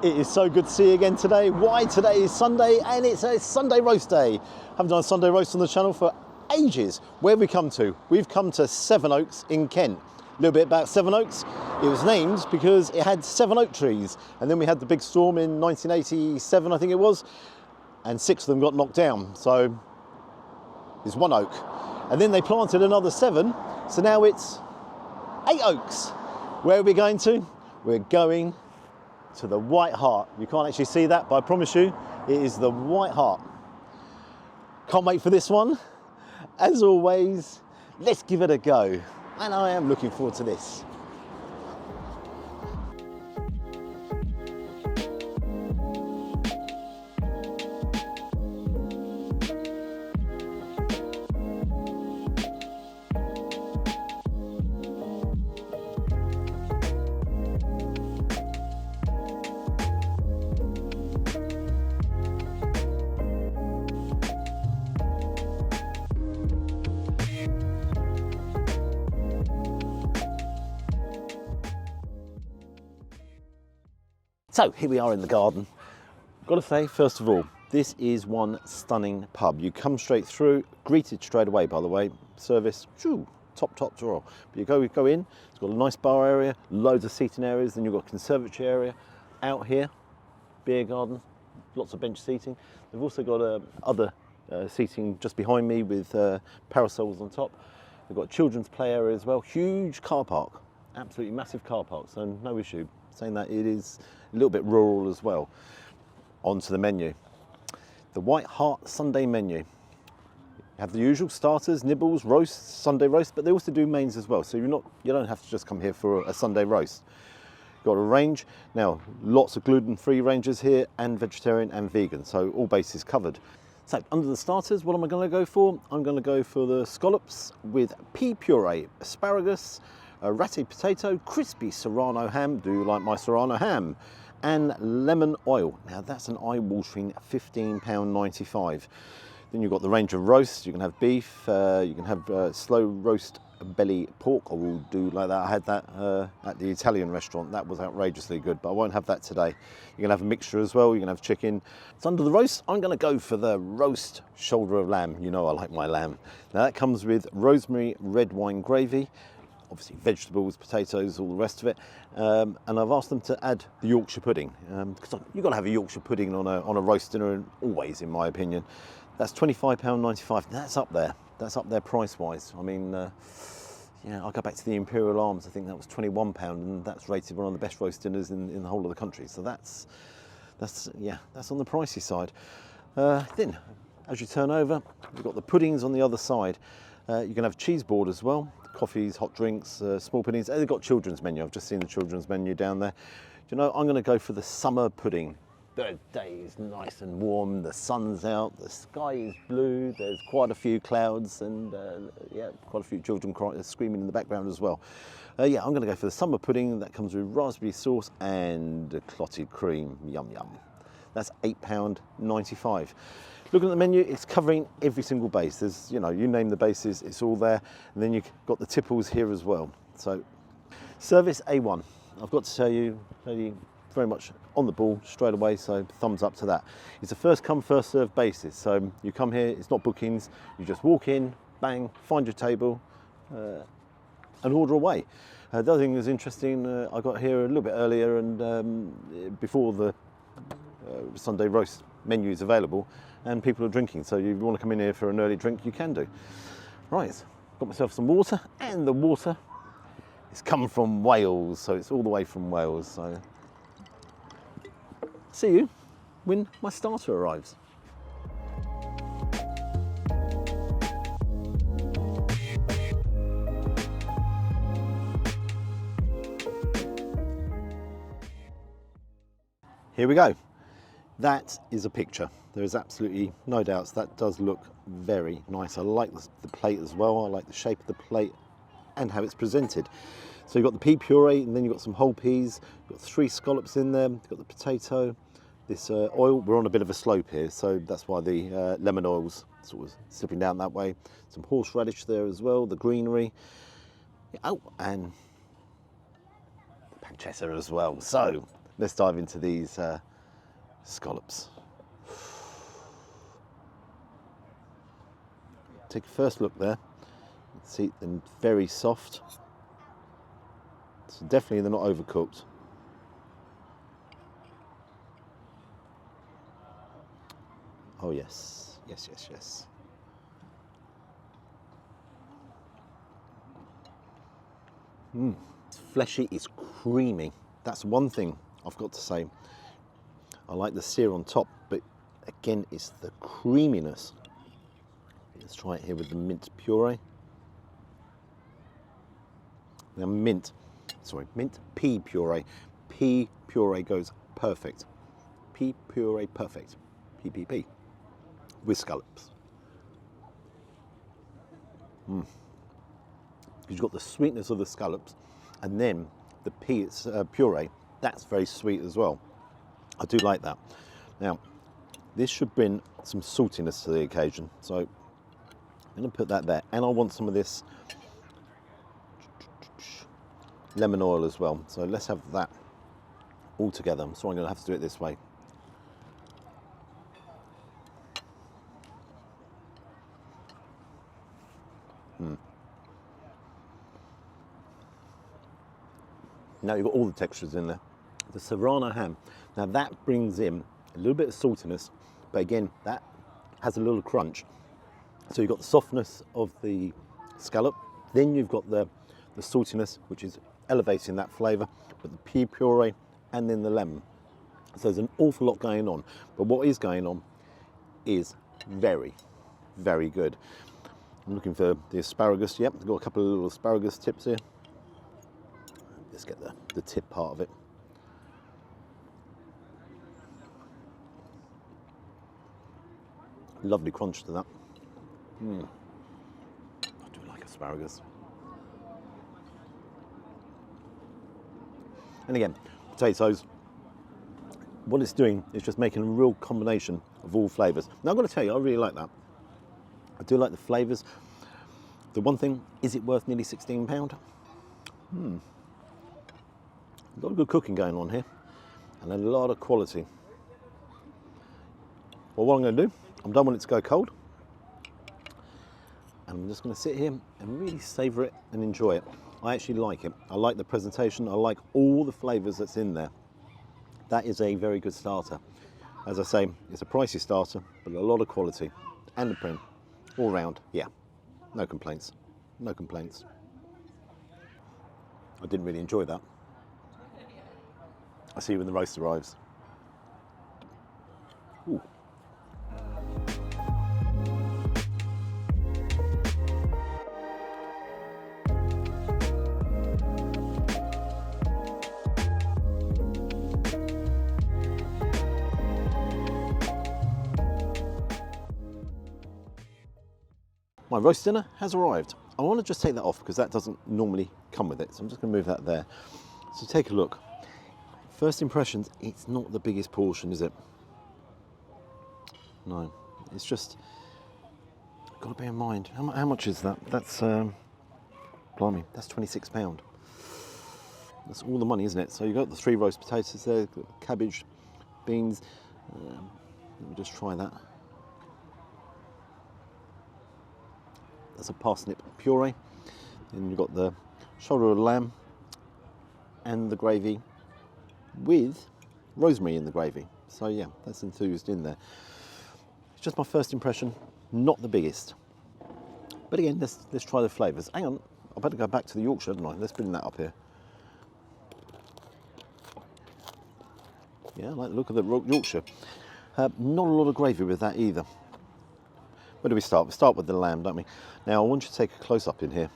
It is so good to see you again today. Why? Today is Sunday and it's a Sunday roast day. Haven't done a Sunday roast on the channel for ages. Where have we come to? We've come to Sevenoaks in Kent. A little bit about Sevenoaks. It was named because it had 7 oak trees, and then we had the big storm in 1987, I think it was, and 6 of them got knocked down. So there's 1 oak. And then they planted another 7, so now it's 8 oaks. Where are we going to? We're going to the White Hart. You can't actually see that, but I promise you, it is the White Hart. Can't wait for this one. As always, let's give it a go. And I am looking forward to this. So here we are in the garden. Got to say, first of all, this is one stunning pub. You come straight through, greeted straight away, by the way. Service, shoo, top drawer. But you go in, it's got a nice bar area, loads of seating areas, then you've got a conservatory area. Out here, beer garden, lots of bench seating. They've also got other seating just behind me with parasols on top. They've got a children's play area as well. Huge car park, absolutely massive car park, so no issue. Saying that, it is a little bit rural as well. On to the menu. The White Hart Sunday menu. You have the usual starters, nibbles, roasts, Sunday roast, but they also do mains as well. So you don't have to just come here for a Sunday roast. Got a range. Now, lots of gluten-free ranges here, and vegetarian and vegan, so all bases covered. So under the starters, what am I going to go for? I'm going to go for the scallops with pea puree, asparagus, a ratty potato, crispy serrano ham, do you like my serrano ham, and lemon oil. Now that's an eye-watering £15.95. Then you've got the range of roasts. You can have beef, you can have slow roast belly pork, or we'll do like that. I had that at the Italian restaurant. That was outrageously good, but I won't have that today. You can have a mixture as well. You can have chicken. So under the roast, I'm going to go for the roast shoulder of lamb. You know I like my lamb. Now that comes with rosemary red wine gravy, obviously vegetables, potatoes, all the rest of it, and I've asked them to add the Yorkshire pudding, because you've got to have a Yorkshire pudding on a roast dinner, always, in my opinion. That's £25.95. That's up there price-wise. I mean, yeah, I'll go back to the Imperial Arms. I think that was £21, and that's rated one of the best roast dinners in the whole of the country. So that's on the pricey side. Then, as you turn over, you've got the puddings on the other side. You can have cheese board as well. Coffees, hot drinks, small puddings. They've got children's menu. I've just seen the children's menu down there. You know, I'm going to go for the summer pudding. The day is nice and warm, the sun's out, the sky is blue, there's quite a few clouds, and yeah, quite a few children screaming in the background as well. Yeah, I'm going to go for the summer pudding. That comes with raspberry sauce and clotted cream. Yum yum. That's £8.95. Looking at the menu, it's covering every single base. There's, you know, you name the bases, it's all there. And then you've got the tipples here as well. So, service A1. I've got to tell you, very much on the ball straight away, so thumbs up to that. It's a first come, first served basis. So you come here, it's not bookings, you just walk in, bang, find your table, and order away. The other thing that's interesting, I got here a little bit earlier, and before the Sunday roast menu is available, and people are drinking, so if you want to come in here for an early drink, you can do. Right, got myself some water, and the water is come from Wales, so it's all the way from Wales. So see you when my starter arrives. Here we go. That is a picture. There is absolutely no doubts that does look very nice. I like the plate as well. I like the shape of the plate and how it's presented. So you've got the pea puree, and then you've got some whole peas. You've got 3 scallops in there. You've got the potato, this oil. We're on a bit of a slope here, so that's why the lemon oil's sort of slipping down that way. Some horseradish there as well, the greenery. Oh, and pancetta as well. So let's dive into these scallops. Take a first look there. See, they're very soft. So definitely they're not overcooked. Oh yes, yes, yes, yes. It's fleshy, it's creamy. That's one thing I've got to say. I like the sear on top, but again, it's the creaminess. Let's try it here with the mint puree. Now mint pea puree. Pea puree goes perfect. Pea puree perfect. PPP. With scallops. Because you've got the sweetness of the scallops, and then the pea puree, that's very sweet as well. I do like that. Now, this should bring some saltiness to the occasion, so I'm going to put that there. And I want some of this lemon oil as well, so let's have that all together. So I'm going to have to do it this way. Now you've got all the textures in there. The serrano ham, now that brings in a little bit of saltiness, but again, that has a little crunch. So you've got the softness of the scallop, then you've got the saltiness, which is elevating that flavour, but the pea puree and then the lemon. So there's an awful lot going on, but what is going on is very, very good. I'm looking for the asparagus. Yep, I've got a couple of little asparagus tips here. Let's get the tip part of it. Lovely crunch to that. I do like asparagus. And again, potatoes, what it's doing is just making a real combination of all flavours. Now I've got to tell you, I really like that. I do like the flavours. The one thing, is it worth nearly £16? A lot of good cooking going on here, and a lot of quality. Well, what I'm going to do, I'm done when it's go cold, and I'm just going to sit here and really savour it and enjoy it. I actually like it. I like the presentation. I like all the flavours that's in there. That is a very good starter. As I say, it's a pricey starter, but a lot of quality and the print all round. Yeah, no complaints. No complaints. I didn't really enjoy that. I'll see you when the roast arrives. Ooh. My roast dinner has arrived. I want to just take that off because that doesn't normally come with it. So I'm just going to move that there. So take a look. First impressions, it's not the biggest portion, is it? No, it's just, got to bear in mind, how much is that? That's, blimey, that's £26. That's all the money, isn't it? So you've got the 3 roast potatoes there, cabbage, beans. Let me just try that. That's a parsnip puree. Then you've got the shoulder of lamb and the gravy with rosemary in the gravy. So yeah, that's enthused in there. It's just my first impression, not the biggest. But again, let's try the flavours. Hang on, I better go back to the Yorkshire, haven't I? Let's bring that up here. Yeah, I like the look of the Yorkshire. Not a lot of gravy with that either. Where do we start? We start with the lamb, don't we? Now I want you to take a close-up in here,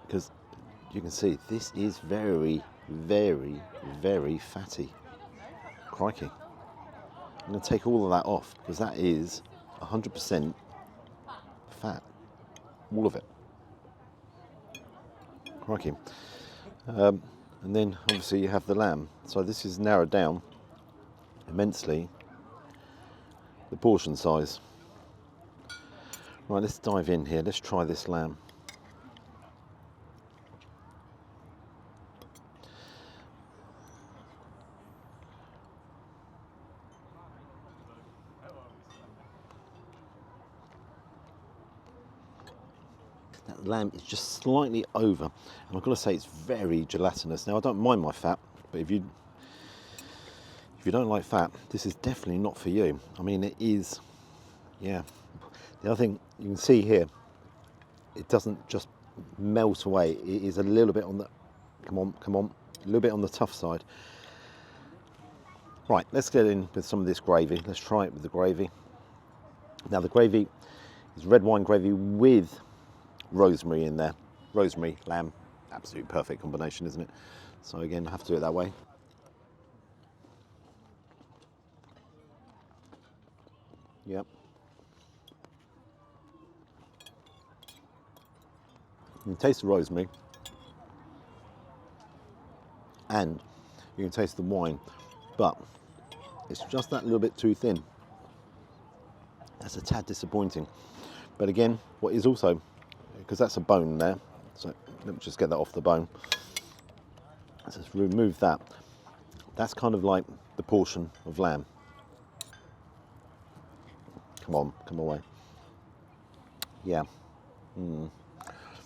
because you can see this is very, very, very fatty. Crikey. I'm going to take all of that off, because that is 100% fat. All of it. Crikey. And then obviously you have the lamb. So this is narrowed down immensely, the portion size. Right, let's dive in here. Let's try this lamb. lamb is just slightly over, and I've got to say it's very gelatinous. Now I don't mind my fat, but if you don't like fat, this is definitely not for you. I mean, it is, yeah. The other thing you can see here, it doesn't just melt away. It is a little bit on the, come on, a little bit on the tough side. Right, let's get in with some of this gravy. Let's try it with the gravy. Now the gravy is red wine gravy with rosemary in there. Rosemary, lamb, absolute perfect combination, isn't it? So again, I have to do it that way. Yep. You can taste the rosemary and you can taste the wine, but it's just that little bit too thin. That's a tad disappointing. But again, what is also, because that's a bone there, so let me just get that off the bone. Let's just remove that. That's kind of like the portion of lamb. Come on, come away. Yeah.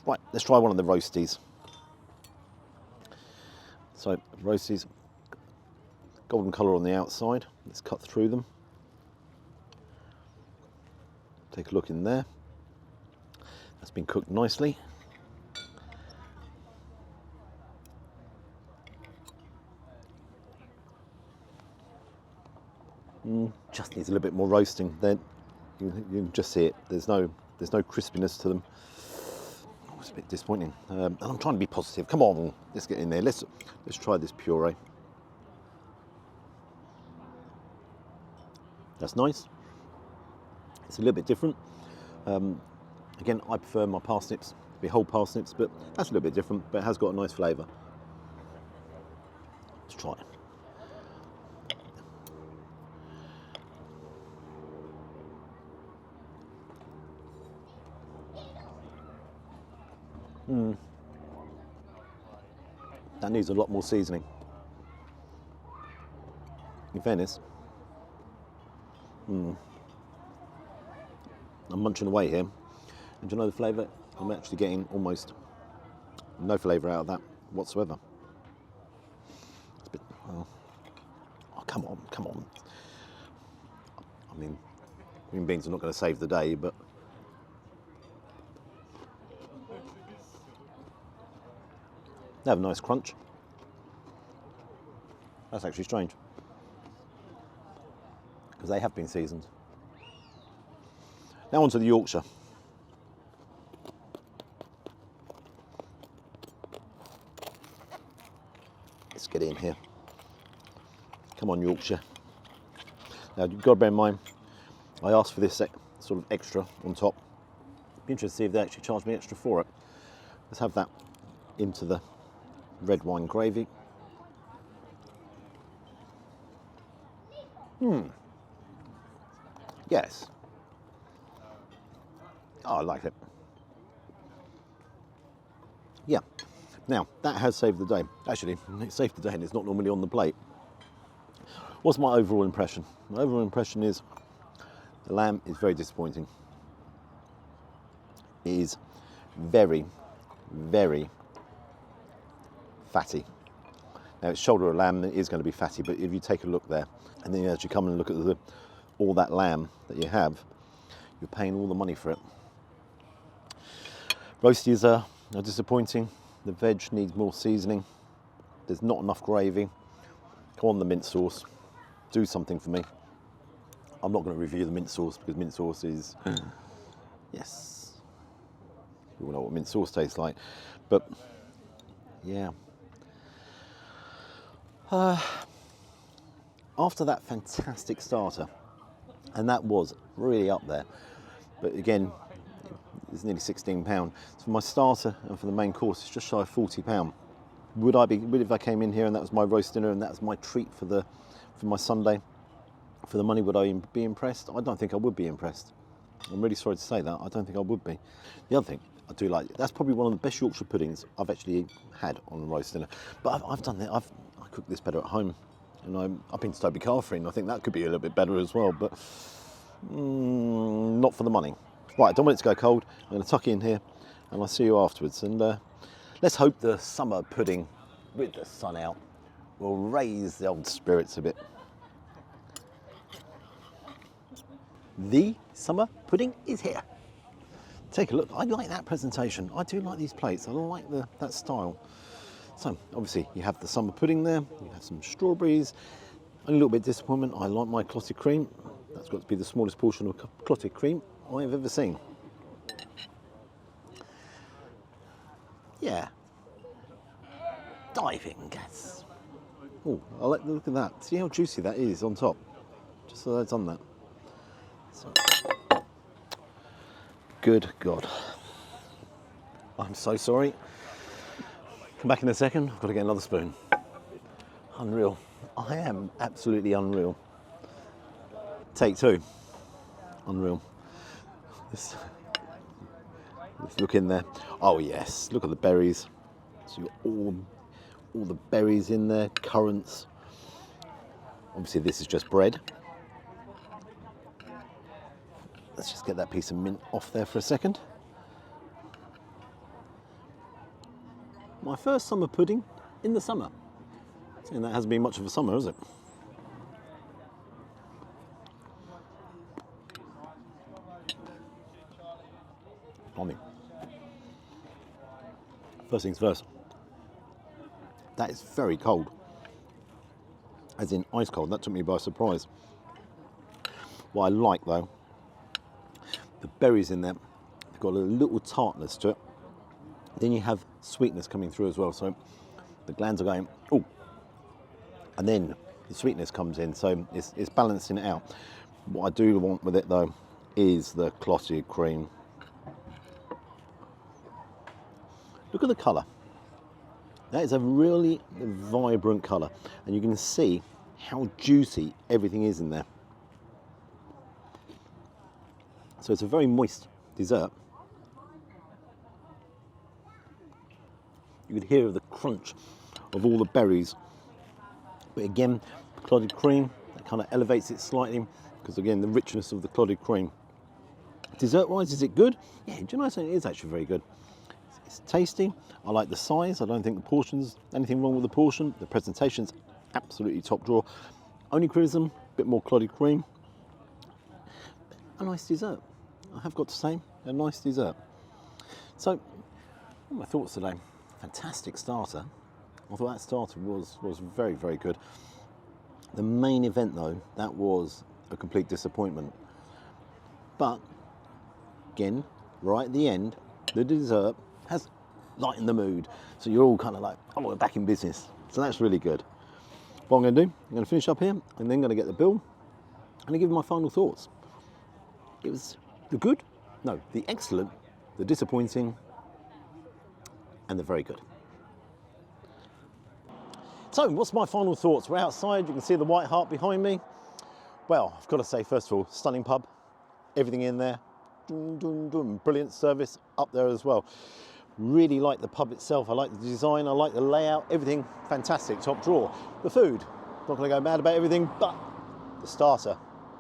Right, let's try one of the roasties. So, roasties, golden colour on the outside. Let's cut through them. Take a look in there. That's been cooked nicely. Just needs a little bit more roasting. Then you can just see it. There's no crispiness to them. Oh, it's a bit disappointing. And I'm trying to be positive. Come on, let's get in there. Let's try this puree. That's nice. It's a little bit different. Again, I prefer my parsnips to be whole parsnips, but that's a little bit different, but it has got a nice flavour. Let's try it. That needs a lot more seasoning. In fairness, I'm munching away here, and do you know the flavour? I'm actually getting almost no flavour out of that whatsoever. It's a bit, oh, come on. I mean, green beans are not going to save the day, but they have a nice crunch. That's actually strange, because they have been seasoned. Now onto the Yorkshire. Let's get in here. Come on, Yorkshire. Now you've got to bear in mind, I asked for this sort of extra on top. Be interested to see if they actually charge me extra for it. Let's have that into the red wine gravy. Yes. Oh, I like it. Yeah. Now, that has saved the day. Actually, it saved the day and it's not normally on the plate. What's my overall impression? My overall impression is the lamb is very disappointing. It is very, very fatty. Now, it's shoulder of lamb, it is going to be fatty, but if you take a look there, and then as you come and look at all that lamb that you have, you're paying all the money for it. Roasties are disappointing. The veg needs more seasoning. There's not enough gravy. Come on, the mint sauce. Do something for me. I'm not going to review the mint sauce because mint sauce is, yes, you all know what mint sauce tastes like. But yeah. After that fantastic starter, and that was really up there, but again, it's nearly £16. So for my starter and for the main course, it's just shy of £40. Would if I came in here and that was my roast dinner and that was my treat for my Sunday, for the money, would I be impressed? I don't think I would be impressed. I'm really sorry to say that. I don't think I would be. The other thing I do like, that's probably one of the best Yorkshire puddings I've actually had on a roast dinner. But I've done that. I cook this better at home, and I've been to Toby Carfrey, and I think that could be a little bit better as well. But not for the money. Right, I don't want it to go cold. I'm going to tuck it in here. and I'll see you afterwards. And let's hope the summer pudding with the sun out will raise the old spirits a bit. The summer pudding is here. Take a look. I like that presentation. I do like these plates. I like that style. So obviously you have the summer pudding there. You have some strawberries. Only a little bit of disappointment. I like my clotted cream. That's got to be the smallest portion of clotted cream I've ever seen. Yeah. Diving gas. Oh, I like the look of that. See how juicy that is on top. Just so I've done that. So. Good God. I'm so sorry. Come back in a second. I've got to get another spoon. Unreal. I am absolutely unreal. Take two. Unreal. Let's look in there. Oh yes, look at the berries. So you've got all the berries in there, currants. Obviously this is just bread. Let's just get that piece of mint off there for a second. My first summer pudding in the summer. And that hasn't been much of a summer, has it? Blimey. First things first. That is very cold. As in ice cold. That took me by surprise. What I like though, the berries in there, they've got a little tartness to it. Then you have sweetness coming through as well. So the glands are going, oh, and then the sweetness comes in. So it's balancing it out. What I do want with it though is the clotted cream. Look at the colour. That is a really vibrant colour, and you can see how juicy everything is in there. So it's a very moist dessert. You could hear the crunch of all the berries, but again, clotted cream, that kind of elevates it slightly, because again, the richness of the clotted cream. Dessert-wise, is it good? Yeah, do you know something? It is actually very good. It's tasty. I like the size. I don't think the portion's anything wrong with the portion. The presentation's absolutely top drawer. Only criticism, a bit more clotted cream. A nice dessert. I have got to say, a nice dessert. So, what are my thoughts today? Fantastic starter. I thought that starter was very, very good. The main event though, that was a complete disappointment. But, again, right at the end, the dessert has lightened the mood. So you're all kind of like, oh, we're back in business. So that's really good. What I'm going to do, I'm going to finish up here and then going to get the bill and give you my final thoughts. It was the good, no, the excellent, the disappointing, and the very good. So what's my final thoughts? We're outside, you can see the White Hart behind me. Well, I've got to say, first of all, stunning pub, everything in there. Dun, dun, dun. Brilliant service up there as well. Really like the pub itself. I like the design. I like the layout. Everything fantastic. Top drawer. The food. Not going to go mad about everything, but the starter.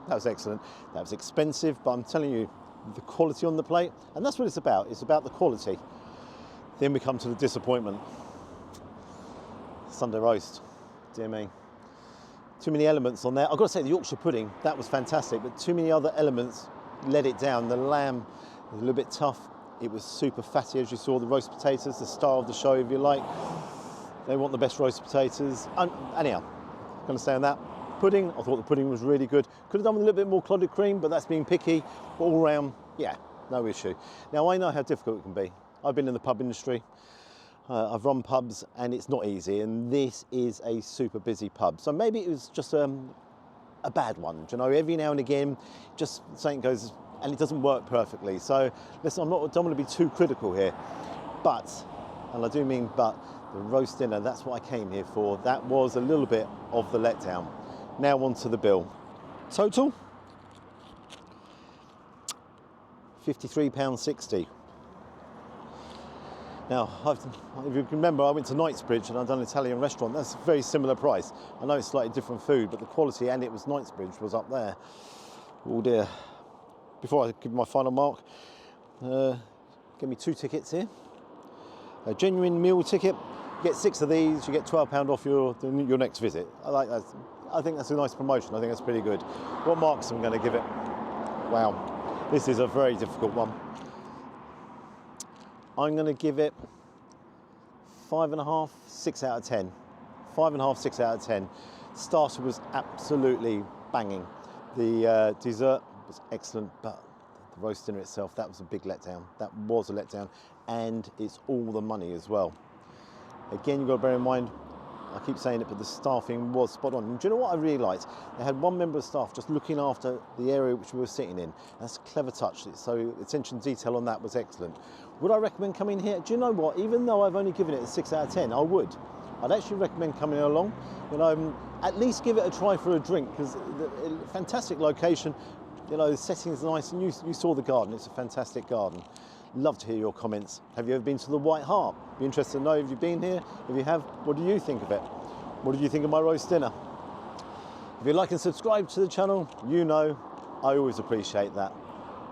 That was excellent. That was expensive, but I'm telling you, the quality on the plate, and that's what it's about. It's about the quality. Then we come to the disappointment. Sunday roast. Dear me. Too many elements on there. I've got to say the Yorkshire pudding, that was fantastic, but too many other elements let it down. The lamb was a little bit tough. It was super fatty, as you saw. The roast potatoes, the star of the show, if you like. They want the best roast potatoes. Anyhow, I'm going to stay on that. Pudding, I thought the pudding was really good. Could have done with a little bit more clotted cream, but that's being picky. But all round, yeah, no issue. Now, I know how difficult it can be. I've been in the pub industry. I've run pubs, and it's not easy. And this is a super busy pub. So maybe it was just a bad one. You know, every now and again, just something goes, and it doesn't work perfectly. So listen, don't want to be too critical here. But, and I do mean but, the roast dinner, that's what I came here for. That was a little bit of the letdown. Now on to the bill. Total, £53.60. Now, if you can remember, I went to Knightsbridge and I've done an Italian restaurant. That's a very similar price. I know it's slightly different food, but the quality, and it was Knightsbridge, was up there. Oh dear. Before I give my final mark, Give me 2 tickets here. A genuine meal ticket. You get 6 of these, you get £12 off your next visit. I like that. I think that's a nice promotion. I think that's pretty good. What marks am I going to give it? Wow, this is a very difficult one. I'm going to give it 5.5, 6 out of 10. 5.5, 6 out of 10. Starter was absolutely banging. The dessert was excellent, but the roast dinner itself, that was a big letdown. That was a letdown, and it's all the money as well. Again, you've got to bear in mind, I keep saying it, but the staffing was spot on. And do you know what I really liked? They had one member of staff just looking after the area which we were sitting in. That's a clever touch. So attention to detail on that was excellent. Would I recommend coming here? Do you know what? Even though I've only given it a 6 out of 10, I would. I'd actually recommend coming along. You know, at least give it a try for a drink, because fantastic location. You know, the setting is nice, and you saw the garden. It's a fantastic garden. Love to hear your comments. Have you ever been to the White Hart? Be interested to know if you've been here. If you have, what do you think of it? What did you think of my roast dinner? If you like and subscribe to the channel, you know I always appreciate that.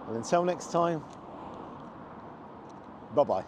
And until next time, bye-bye.